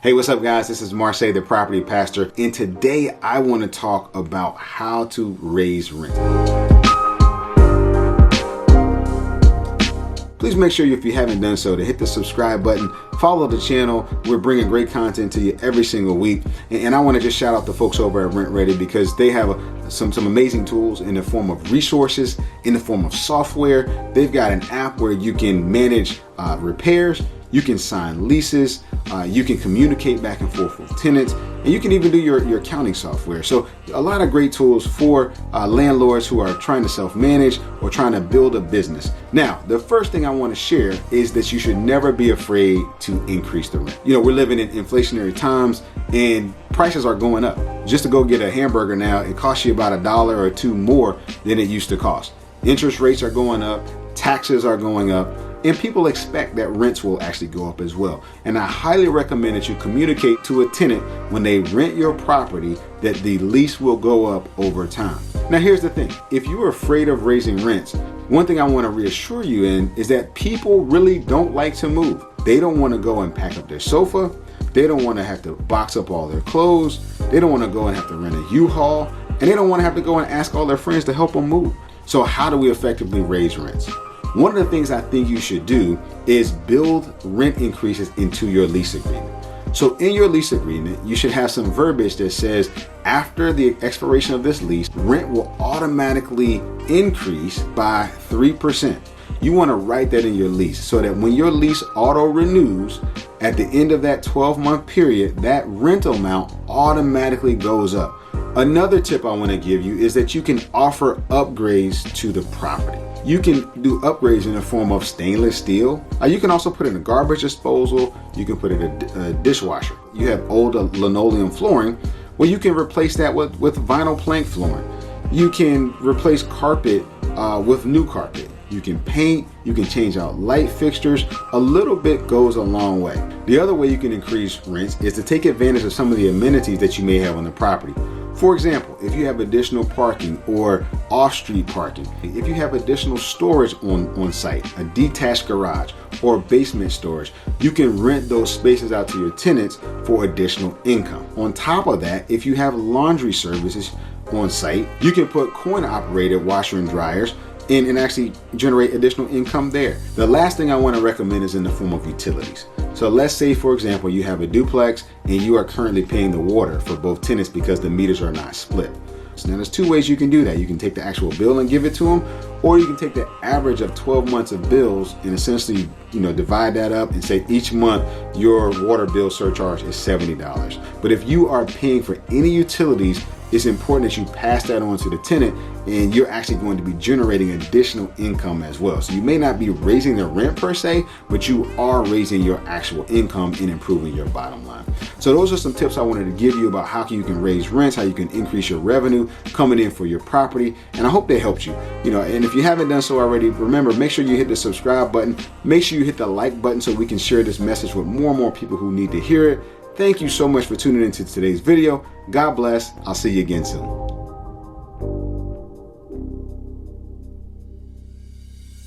Hey, what's up guys? This is Marsay, the property pastor, and today I want to talk about how to raise rent. Please make sure if you haven't done so to hit the subscribe button, follow the channel. We're bringing great content to you every single week. And I want to just shout out the folks over at Rent Ready because they have some amazing tools in the form of resources, in the form of software. They've got an app where you can manage repairs, you can sign leases, you can communicate back and forth with tenants, and you can even do your accounting software. So a lot of great tools for landlords who are trying to self-manage or trying to build a business. Now, the first thing I want to share is that you should never be afraid to increase the rent. You know, we're living in inflationary times and prices are going up. Just to go get a hamburger now, it costs you about $1 or $2 more than it used to cost. Interest rates are going up, taxes are going up, and people expect that rents will actually go up as well. And I highly recommend that you communicate to a tenant when they rent your property that the lease will go up over time. Now here's the thing, if you're afraid of raising rents, one thing I want to reassure you in is that people really don't like to move. They don't want to go and pack up their sofa. They don't want to have to box up all their clothes. They don't want to go and have to rent a U-Haul. And they don't want to have to go and ask all their friends to help them move. So how do we effectively raise rents? One of the things I think you should do is build rent increases into your lease agreement. So in your lease agreement, you should have some verbiage that says after the expiration of this lease, rent will automatically increase by 3%. You want to write that in your lease so that when your lease auto renews at the end of that 12-month period, that rental amount automatically goes up. Another tip I want to give you is that you can offer upgrades to the property. You can do upgrades in the form of stainless steel. You can also put it in a garbage disposal. You can put it in a dishwasher. You have old linoleum flooring. Well, you can replace that with vinyl plank flooring. You can replace carpet with new carpet. You can paint, you can change out light fixtures. A little bit goes a long way. The other way you can increase rents is to take advantage of some of the amenities that you may have on the property. For example, if you have additional parking or off-street parking, if you have additional storage on site, a detached garage or basement storage, you can rent those spaces out to your tenants for additional income. On top of that, if you have laundry services on site, you can put coin-operated washer and dryers and actually generate additional income there. The last thing I want to recommend is in the form of utilities. So let's say, for example, you have a duplex and you are currently paying the water for both tenants because the meters are not split. So now there's two ways you can do that. You can take the actual bill and give it to them, or you can take the average of 12 months of bills and essentially, divide that up and say each month your water bill surcharge is $70. But if you are paying for any utilities, it's important that you pass that on to the tenant and you're actually going to be generating additional income as well. So you may not be raising the rent per se, but you are raising your actual income and improving your bottom line. So those are some tips I wanted to give you about how you can raise rents, how you can increase your revenue coming in for your property. And I hope they helped you. And if you haven't done so already, remember, make sure you hit the subscribe button. Make sure you hit the like button so we can share this message with more and more people who need to hear it. Thank you so much for tuning into today's video. God bless. I'll see you again soon.